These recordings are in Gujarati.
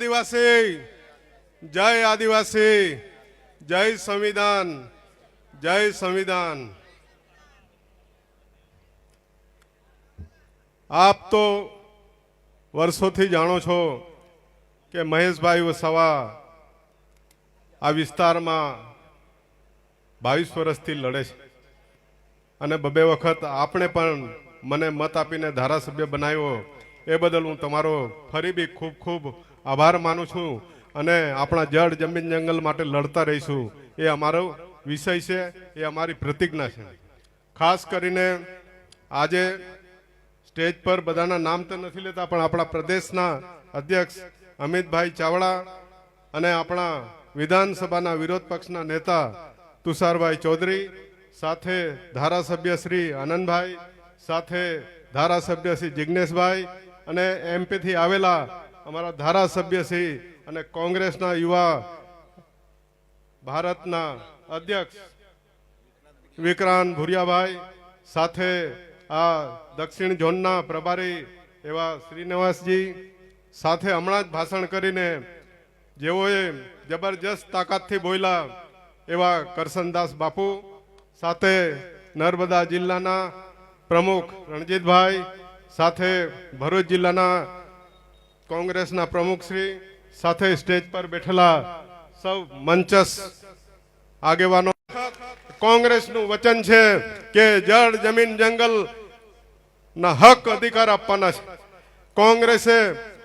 આદિવાસી, જય આદિવાસી, જય સંવિધાન, જય સંવિધાન। આપ તો વર્ષોથી જાણો છો કે મહેશભાઈ વસાવા આ વિસ્તારમાં 22 વર્ષથી લડે છે અને બબે વખત આપણે પણ મને મત આપીને ધારાસભ્ય બનાવ્યો એ બદલ હું તમારો ફરી બી ખૂબ ખૂબ આભાર માનું છું અને આપણા જળ જમીન જંગલ માટે લડતા રહીશું એ અમારો વિષય છે, એ અમારી પ્રતિજ્ઞા છે। ખાસ કરીને આજે સ્ટેજ પર બધાના નામ તો નથી લેતા પણ આપણા પ્રદેશના અધ્યક્ષ અમિતભાઈ ચાવડા અને આપણા વિધાનસભાના વિરોધ પક્ષના નેતા તુષારભાઈ ચૌધરી, સાથે ધારાસભ્ય શ્રી આનંદભાઈ, સાથે ધારાસભ્ય શ્રી જિગ્નેશભાઈ અને એમપી થી આવેલા અમારા ધારાસભ્ય શ્રી અને કોંગ્રેસના યુવા ભારતના અધ્યક્ષ વિક્રાંત ભુરિયાભાઈ, સાથે આ દક્ષિણ ઝોનના પ્રભારી એવા શ્રીનિવાસજી, સાથે હમણાં જ ભાષણ કરીને જેઓએ જબરજસ્ત તાકાતથી બોલ્યા એવા કરશનદાસ બાપુ, સાથે નર્મદા જિલ્લાના પ્રમુખ રણજીતભાઈ, સાથે ભરૂચ જિલ્લાના કોંગ્રેસના પ્રમુખ શ્રી, સાથે સ્ટેજ પર બેઠેલા સૌ મંચસ્થ આગેવાનો। કોંગ્રેસનું વચન છે કે જળ જમીન જંગલ ના હક અધિકાર આપવાના છે। કોંગ્રેસે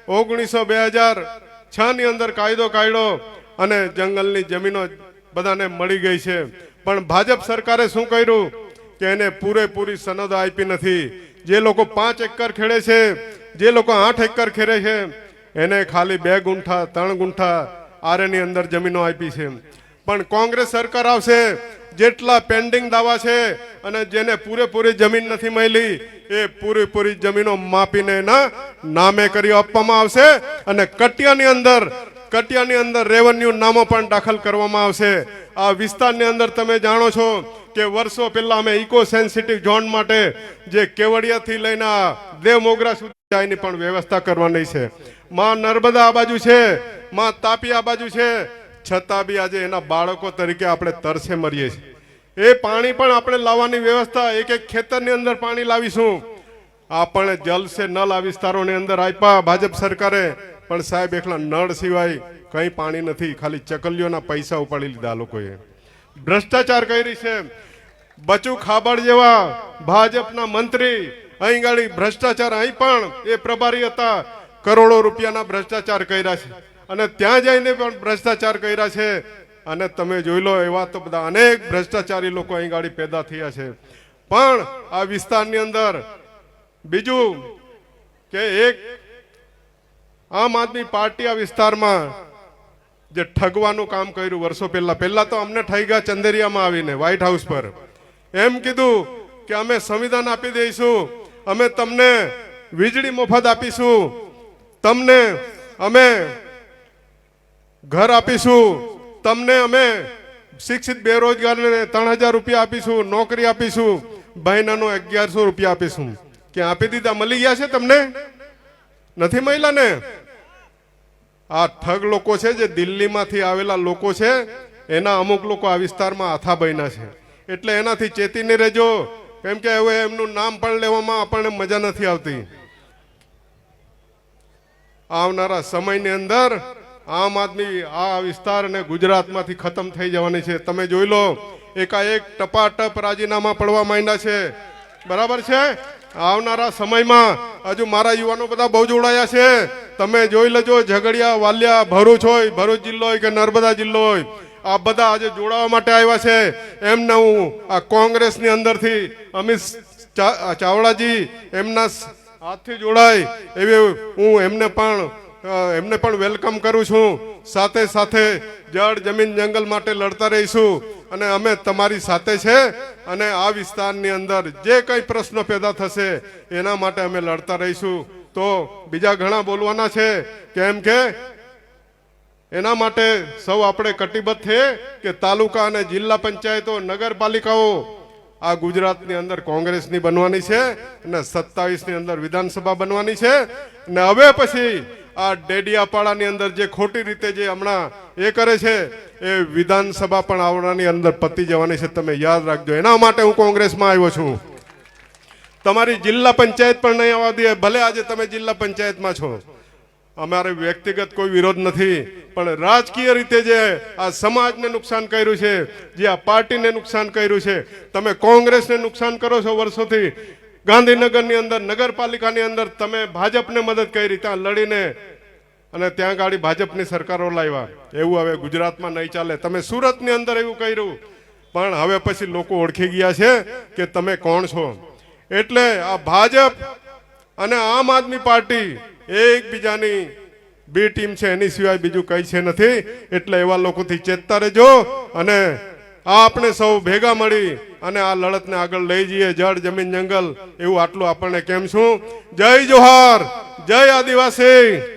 2006 ની અંદર કાયદો કાઢ્યો અને જંગલની જમીનો બધાને મળી ગઈ છે, પણ ભાજપ સરકારે શું કર્યું કે એને પૂરેપૂરી સનદ આપી નથી। જે લોકો 5 એકર ખેડે છે, જે લોકો 8 એકર ખેડે છે એને ખાલી 2 ગુંઠા 3 ગુંઠા આરેની અંદર જમીનો આપી છે। પણ કોંગ્રેસ સરકાર આવશે, જેટલા પેન્ડિંગ દાવા છે અને જેને પૂરેપૂરી જમીન નથી મળી એ પૂરેપૂરી જમીનો માપીને એના નામે કરી આપવામાં આવશે અને કટિયાની અંદર રેવન્યુ નામો પણ દાખલ કરવામાં આવશે। આ વિસ્તારની અંદર તમે જાણો છો કે વર્ષો પહેલા અમે ઇકો સેન્સિટિવ ઝોન માટે જે કેવડિયાથી લઈને દેવ મોગરા સુધી જાયની પણ વ્યવસ્થા કરવાની છે। માં નર્મદા આ બાજુ છે, માં તાપી આ બાજુ છે, છતાં બી આજે એના બાળકો તરીકે આપણે તરસે મરીએ છીએ। એ પાણી પણ આપણે લાવવાની વ્યવસ્થા એક એક ખેતરની અંદર પાણી લાવીશું। આપણે જલ સે નલ આ વિસ્તારોની અંદર આપ્યા ભાજપ સરકારે, પણ સાહેબ એકલા નળ સિવાય કંઈ પાણી નથી, ખાલી ચકલીઓના પૈસા ઉપાડી લીધા લોકોએ। ભ્રષ્ટાચાર કરી છે। બચુ ખાબડ જેવા ભાજપના મંત્રી અહીં ગાડી ભ્રષ્ટાચાર, અહીં પણ એ પ્રભારી હતા, કરોડો રૂપિયાના ભ્રષ્ટાચાર કર્યા છે અને ત્યાં જઈને પણ ભ્રષ્ટાચાર કર્યા છે। અને તમે જોઈ લો એવા તો બધા અનેક ભ્રષ્ટાચારી લોકો અહીં ગાડી પેદા થયા છે। પણ આ વિસ્તારની અંદર બીજું કે એક આમ આદમી પાર્ટી આ વિસ્તારમાં જે ઠગવાનું કામ કર્યું વર્ષો પહેલા તો અમને ઠગ્યા ચંદેરિયામાં આવીને વ્હાઈટ હાઉસ પર એમ કીધું કે અમે સંવિધાન આપી દઈશું, અમે તમને વીજળી મફત આપીશું, તમને અમે ઘર આપીશું, તમને અમે શિક્ષિત બેરોજગારને 3000 રૂપિયા આપીશું, નોકરી આપીશું, મહિનાનો 1100 રૂપિયા આપીશું। ક્યાં આપી દીધા? મળી ગયા છે તમને? નથી મળ્યા ને? આ ઠગ લોકો છે, જે દિલ્હીમાંથી આવેલા લોકો છે, એના અમુક લોકો આ વિસ્તારમાં આથા બન્યા છે, એટલે એનાથી ચેતીને રહેજો, કેમ કે હવે એમનું નામ પણ લેવામાં આપણને મજા નથી આવતી। આવનારા સમયની અંદર આમ આદમી આ વિસ્તાર અને ગુજરાતમાંથી ખતમ થઈ જવાની છે। તમે જોઈ લો એકાએક ટપાટપ રાજીનામા પડવા માંડ્યા છે, બરાબર છે? આવનારા સમયમાં હજુ મારા યુવાનો બધા બહુ જોડાયા છે, તમે જોઈ લેજો। ઝઘડિયા, વાલિયા, ભરૂચ હોય, ભરૂચ જિલ્લો હોય કે નર્મદા જિલ્લો હોય, આ બધા આજે જોડાવા માટે આવ્યા છે। એમને હું આ કોંગ્રેસની અંદરથી અમિત ચાવડાજી એમના હાથથી જોડાય એવી હું એમને પણ વેલકમ કરું છું। સાથે સાથે જળ જમીન જંગલ માટે લડતા રહીશું અને અમે તમારી સાથે છે અને આ વિસ્તારની અંદર જે કંઈ પ્રશ્નો પેદા થશે એના માટે અમે લડતા રહીશું। તો બીજા ઘણા બોલવાના છે, કેમ કે એના માટે સૌ આપણે કટિબદ્ધ થઈએ કે તાલુકા અને જિલ્લા પંચાયતો, નગરપાલિકાઓ આ ગુજરાતની અંદર કોંગ્રેસની બનવાની છે અને 27 ની અંદર વિધાનસભા બનવાની છે। અને હવે પછી આ ડેડિયાપાડાની અંદર જે ખોટી રીતે જે હમણાં એ કરે છે એ વિધાનસભા પણ આવવાની અંદર પતી જવાની છે, તમે યાદ રાખજો. એના માટે હું કોંગ્રેસમાં આવ્યો છું. તમારી જિલ્લા પંચાયત પણ નહીં આવવા દે, ભલે આજે તમે જિલ્લા પંચાયતમાં છો. અમારે વ્યક્તિગત કોઈ વિરોધ નથી, પણ રાજકીય રીતે જે આ સમાજને નુકસાન કર્યું છે, જે આ પાર્ટીને નુકસાન કર્યું છે, તમે કોંગ્રેસને નુકસાન કરો છો વર્ષોથી. ગાંધીનગરની અંદર નગરપાલિકાની અંદર તમે ભાજપને મદદ કરી, ત્યાં લડીને અને ત્યાં ગાડી ભાજપની સરકારો લાવ્યા. એવું હવે ગુજરાતમાં નહીં ચાલે. તમે સુરતની અંદર એવું કર્યું, પણ હવે પછી લોકો ઓળખી ગયા છે કે તમે કોણ છો. એટલે આ ભાજપ અને આમ આદમી પાર્ટી એકબીજાની બે ટીમ છે, એની સિવાય બીજું કઈ છે નથી. એટલે એવા લોકોથી ચેતતા રહેજો અને આપણે સૌ ભેગા મળી અને આ લડતને આગળ લઈ જઈએ. જળ જમીન જંગલ એવું આટલું આપણને કેમ છું. જય જોહાર, જય આદિવાસી.